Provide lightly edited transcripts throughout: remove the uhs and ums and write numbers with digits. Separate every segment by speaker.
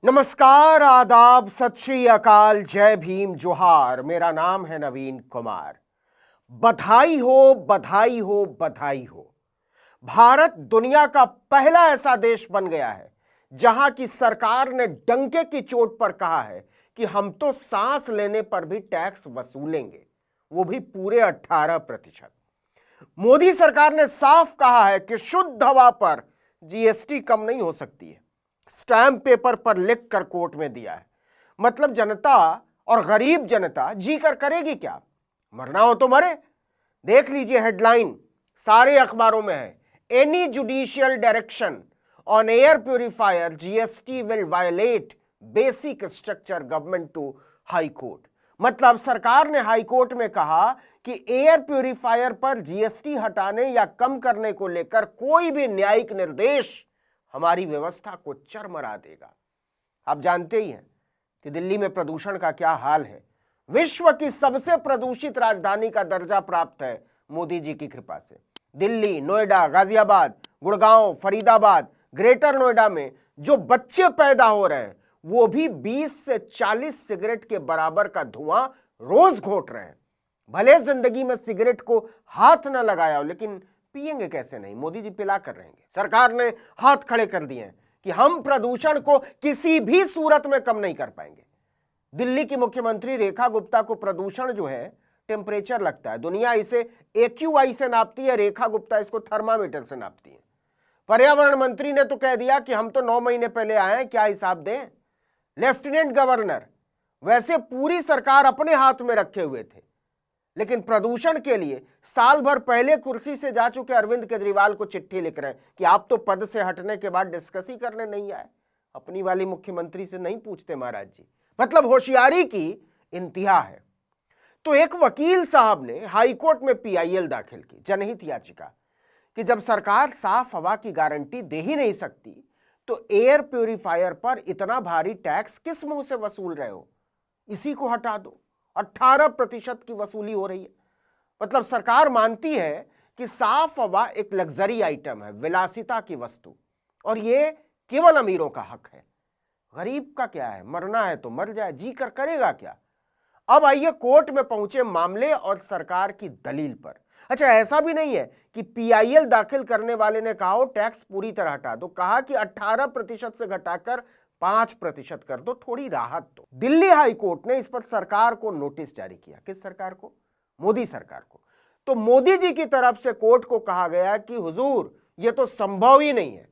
Speaker 1: नमस्कार, आदाब, सत श्री अकाल, जय भीम, जोहार। मेरा नाम है नवीन कुमार। बधाई हो, बधाई हो, बधाई हो। भारत दुनिया का पहला ऐसा देश बन गया है जहां की सरकार ने डंके की चोट पर कहा है कि हम तो सांस लेने पर भी टैक्स वसूलेंगे, वो भी पूरे 18%। मोदी सरकार ने साफ कहा है कि शुद्ध हवा पर जीएसटी कम नहीं हो सकती है। स्टैम्प पेपर पर लिख कर कोर्ट में दिया है। मतलब जनता और गरीब जनता जी कर करेगी क्या? मरना हो तो मरे। देख लीजिए हेडलाइन, सारे अखबारों में है, any judicial direction on air purifier GST will violate basic structure government to high court. मतलब सरकार ने हाई कोर्ट में कहा कि एयर प्यूरिफायर पर जीएसटी हटाने या कम करने को लेकर कोई भी न्यायिक निर्देश हमारी व्यवस्था को चरमरा देगा। आप जानते ही हैं कि दिल्ली में प्रदूषण का क्या हाल है। विश्व की सबसे प्रदूषित राजधानी का दर्जा प्राप्त है मोदी जी की कृपा से। दिल्ली, नोएडा, गाजियाबाद, गुड़गांव, फरीदाबाद, ग्रेटर नोएडा में जो बच्चे पैदा हो रहे हैं वो भी 20 से 40 सिगरेट के बराबर का धुआं रोज घोंट रहे हैं। भले जिंदगी में सिगरेट को हाथ न लगाया हो, लेकिन पिएंगे कैसे नहीं? मोदी जी पिला कर रहेंगे। सरकार ने हाथ खड़े कर दिए हैं कि हम प्रदूषण को किसी भी सूरत में कम नहीं कर पाएंगे। दिल्ली की मुख्यमंत्री रेखा गुप्ता को प्रदूषण जो है टेम्परेचर लगता है। दुनिया इसे एक्यूआई से नापती है, रेखा गुप्ता इसको थर्मामीटर से नापती है। पर्यावरण मंत्री ने तो कह दिया कि हम तो 9 महीने पहले आए हैं, क्या हिसाब दें? लेफ्टिनेंट गवर्नर वैसे पूरी सरकार अपने हाथ में रखे हुए थे, लेकिन प्रदूषण के लिए साल भर पहले कुर्सी से जा चुके अरविंद केजरीवाल को चिट्ठी लिख रहे हैं कि आप तो पद से हटने के बाद डिस्कस ही करने नहीं आए। अपनी वाली मुख्यमंत्री से नहीं पूछते महाराज जी। मतलब होशियारी की इंतहा है। तो एक वकील साहब ने हाईकोर्ट में पीआईएल दाखिल की, जनहित याचिका, कि जब सरकार साफ हवा की गारंटी दे ही नहीं सकती तो एयर प्यूरिफायर पर इतना भारी टैक्स किस मुंह से वसूल रहे हो? इसी को हटा दो। 18% की वसूली हो रही है। मतलब सरकार मानती है कि साफ हवा एक लग्जरी आइटम है, विलासिता की वस्तु, और ये केवल अमीरों का हक है। गरीब का क्या है? मरना है तो मर जाए, जी कर करेगा क्या? अब आइए कोर्ट में पहुंचे मामले और सरकार की दलील पर। अच्छा, ऐसा भी नहीं है कि पीआईएल दाखिल करने वाले ने कहा हो टैक्स पूरी तरह हटा दो। कहा कि 18% से घटाकर 5% कर दो, थोड़ी राहत दो। दिल्ली हाई कोर्ट ने इस पर सरकार को नोटिस जारी किया। किस सरकार को? मोदी सरकार को। तो मोदी जी की तरफ से कोर्ट को कहा गया कि हुजूर, ये तो संभव ही नहीं है।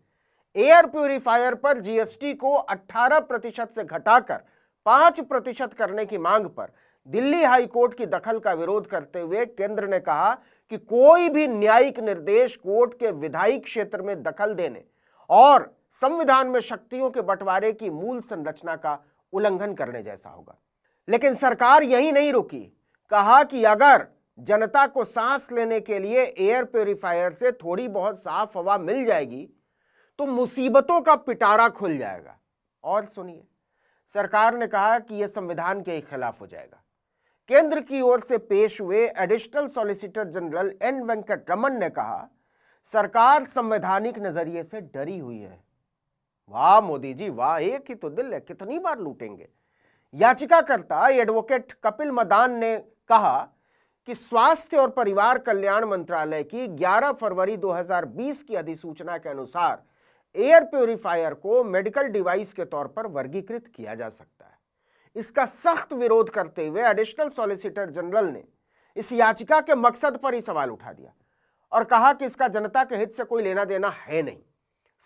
Speaker 1: एयर प्यूरिफायर पर जीएसटी को 18% से घटाकर 5% करने की मांग पर दिल्ली हाई कोर्ट की दखल का विरोध करते हुए केंद्र ने कहा कि कोई भी न्यायिक निर्देश कोर्ट के विधायी क्षेत्र में दखल देने और संविधान में शक्तियों के बंटवारे की मूल संरचना का उल्लंघन करने जैसा होगा। लेकिन सरकार यही नहीं रुकी। कहा कि अगर जनता को सांस लेने के लिए एयर प्यूरिफायर से थोड़ी बहुत साफ हवा मिल जाएगी तो मुसीबतों का पिटारा खुल जाएगा। और सुनिए, सरकार ने कहा कि यह संविधान के खिलाफ हो जाएगा। केंद्र की ओर से पेश हुए additional solicitor general N Venkataraman ने कहा सरकार संवैधानिक नजरिए से डरी हुई है। वाह मोदी जी वाह, एक ही तो दिल है, कितनी बार लूटेंगे। याचिकाकर्ता एडवोकेट कपिल मदान ने कहा कि स्वास्थ्य और परिवार कल्याण मंत्रालय की 11 फरवरी 2020 की अधिसूचना के अनुसार एयर प्यूरिफायर को मेडिकल डिवाइस के तौर पर वर्गीकृत किया जा सकता है। इसका सख्त विरोध करते हुए एडिशनल सॉलिसिटर जनरल ने इस याचिका के मकसद पर ही सवाल उठा दिया और कहा कि इसका जनता के हित से कोई लेना देना है नहीं।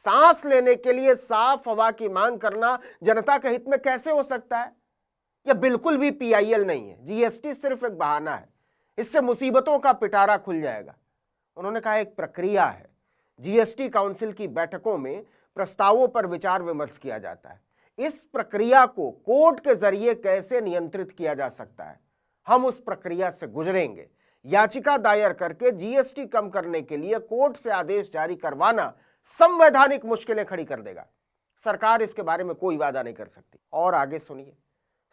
Speaker 1: सांस लेने के लिए साफ हवा की मांग करना जनता के हित में कैसे हो सकता है? यह बिल्कुल भी पीआईएल नहीं है। जीएसटी सिर्फ एक बहाना है, इससे मुसीबतों का पिटारा खुल जाएगा। उन्होंने कहा एक प्रक्रिया है, जीएसटी काउंसिल की बैठकों में प्रस्तावों पर विचार विमर्श किया जाता है। इस प्रक्रिया को कोर्ट के जरिए कैसे नियंत्रित किया जा सकता है, हम उस प्रक्रिया से गुजरेंगे। याचिका दायर करके जीएसटी कम करने के लिए कोर्ट से आदेश जारी करवाना संवैधानिक मुश्किलें खड़ी कर देगा। सरकार इसके बारे में कोई वादा नहीं कर सकती। और आगे सुनिए,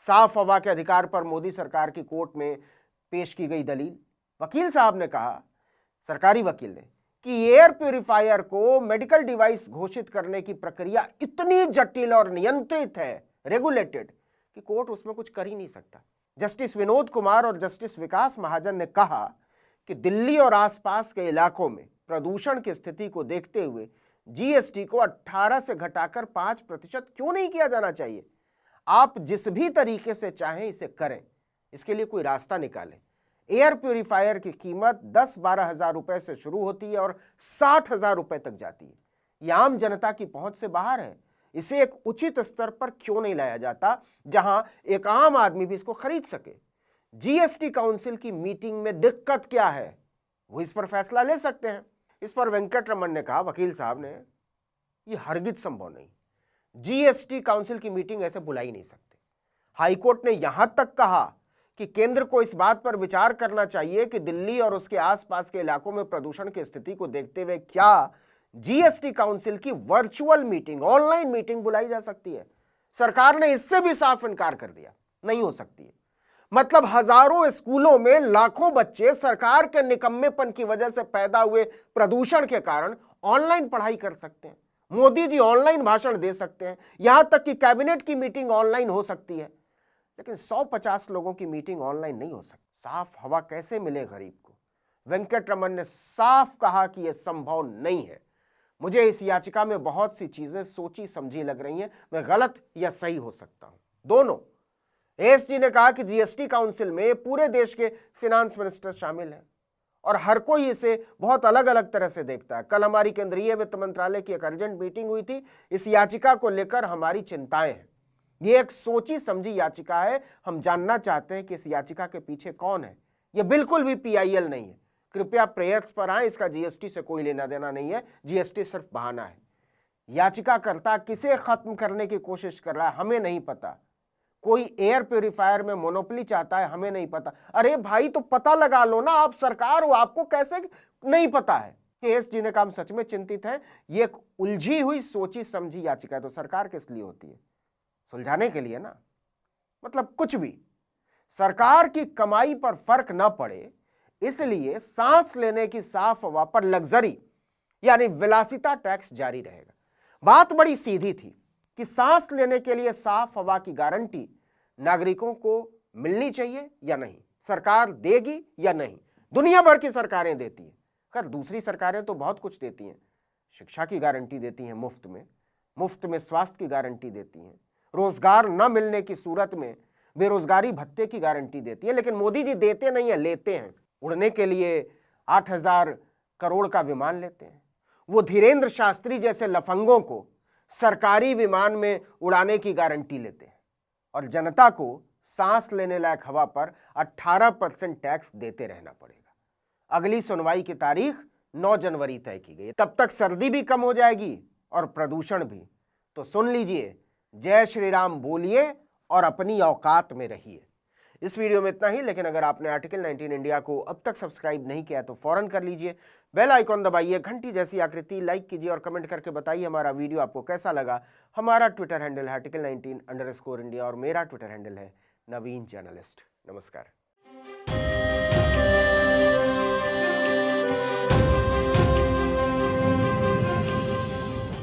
Speaker 1: साफ हवा के अधिकार पर मोदी सरकार की कोर्ट में पेश की गई दलील। वकील साहब ने कहा, सरकारी वकील ने, कि एयर प्यूरिफायर को मेडिकल डिवाइस घोषित करने की प्रक्रिया इतनी जटिल और नियंत्रित है, रेगुलेटेड, कि कोर्ट उसमें कुछ कर ही नहीं सकता। जस्टिस विनोद कुमार और जस्टिस विकास महाजन ने कहा कि दिल्ली और आसपास के इलाकों में प्रदूषण की स्थिति को देखते हुए जीएसटी को 18 से घटाकर 5% क्यों नहीं किया जाना चाहिए। आप जिस भी तरीके से चाहें इसे करें, इसके लिए कोई रास्ता निकालें। एयर प्यूरिफायर की कीमत 10-12 हजार रुपए से शुरू होती है और 60 हजार रुपए तक जाती है। यह आम जनता की पहुंच से बाहर है। इसे एक उचित स्तर पर क्यों नहीं लाया जाता जहां एक आम आदमी भी इसको खरीद सके। जीएसटी काउंसिल की मीटिंग में दिक्कत क्या है, वो इस पर फैसला ले सकते हैं। इस पर वेंकटरमन ने कहा, वकील साहब ने, यह हरगिज संभव नहीं, जीएसटी काउंसिल की मीटिंग ऐसे बुला ही नहीं सकते। हाईकोर्ट ने यहां तक कहा कि केंद्र को इस बात पर विचार करना चाहिए कि दिल्ली और उसके आसपास के इलाकों में प्रदूषण की स्थिति को देखते हुए क्या जीएसटी काउंसिल की वर्चुअल मीटिंग, ऑनलाइन मीटिंग बुलाई जा सकती है। सरकार ने इससे भी साफ इनकार कर दिया, नहीं हो सकती है। मतलब हजारों स्कूलों में लाखों बच्चे सरकार के निकम्मेपन की वजह से पैदा हुए प्रदूषण के कारण ऑनलाइन पढ़ाई कर सकते हैं। मोदी जी ऑनलाइन भाषण दे सकते हैं, यहां तक कि कैबिनेट की मीटिंग ऑनलाइन हो सकती है। लेकिन 150 लोगों की मीटिंग ऑनलाइन नहीं हो सकती। साफ हवा कैसे मिले गरीब को? वेंकटरमन ने साफ कहा कि यह संभव नहीं है। मुझे इस याचिका में बहुत सी चीजें सोची समझी लग रही हैं, मैं गलत या सही हो सकता हूं, दोनों। एएसजी ने कहा कि जीएसटी काउंसिल में पूरे देश के फिनांस मिनिस्टर शामिल हैं और हर कोई इसे बहुत अलग अलग तरह से देखता है। कल हमारी केंद्रीय वित्त मंत्रालय की एक अर्जेंट मीटिंग हुई थी। इस याचिका को लेकर हमारी चिंताएं हैं। यह एक सोची समझी याचिका है। हम जानना चाहते हैं कि इस याचिका के पीछे कौन है। यह बिल्कुल भी पीआईएल नहीं है। कृपया प्रेयर्स पर आए, इसका जीएसटी से कोई लेना देना नहीं है। जीएसटी सिर्फ बहाना है। याचिकाकर्ता किसे खत्म करने की कोशिश कर रहा है हमें नहीं पता। कोई एयर प्यूरिफायर में मोनोपोली चाहता है, हमें नहीं पता। अरे भाई, तो पता लगा लो ना, आप सरकार हो, आपको कैसे नहीं पता है? एएसजी ने कहा, हम सच में चिंतित हैं। ये एक उलझी हुई सोची समझी याचिका है। तो सरकार किस लिए होती है? सुलझाने के लिए ना। मतलब कुछ भी, सरकार की कमाई पर फर्क ना पड़े इसलिए सांस लेने की साफ हवा पर लग्जरी यानी विलासिता टैक्स जारी रहेगा। बात बड़ी सीधी थी कि सांस लेने के लिए साफ हवा की गारंटी नागरिकों को मिलनी चाहिए या नहीं, सरकार देगी या नहीं। दुनिया भर की सरकारें देती हैं, खैर दूसरी सरकारें तो बहुत कुछ देती हैं। शिक्षा की गारंटी देती हैं मुफ्त में स्वास्थ्य की गारंटी देती हैं, रोजगार न मिलने की सूरत में बेरोजगारी भत्ते की गारंटी देती है। लेकिन मोदी जी देते नहीं है, लेते हैं। उड़ने के लिए 8,000 करोड़ का विमान लेते हैं। वो धीरेन्द्र शास्त्री जैसे लफंगों को सरकारी विमान में उड़ाने की गारंटी लेते हैं और जनता को सांस लेने लायक हवा पर 18% टैक्स देते रहना पड़ेगा। अगली सुनवाई की तारीख 9 जनवरी तय की गई है। तब तक सर्दी भी कम हो जाएगी और प्रदूषण भी। तो सुन लीजिए, जय श्री राम बोलिए और अपनी औकात में रहिए। इस वीडियो में इतना ही, लेकिन अगर आपने आर्टिकल 19 इंडिया को अब तक सब्सक्राइब नहीं किया तो फौरन कर लीजिए। बेल आइकॉन दबाइए, घंटी जैसी आकृति लाइक कीजिए और कमेंट करके बताइए हमारा वीडियो आपको कैसा लगा। हमारा ट्विटर हैंडल है article19_India और मेरा ट्विटर हैंडल है नवीन जर्नलिस्ट। नमस्कार।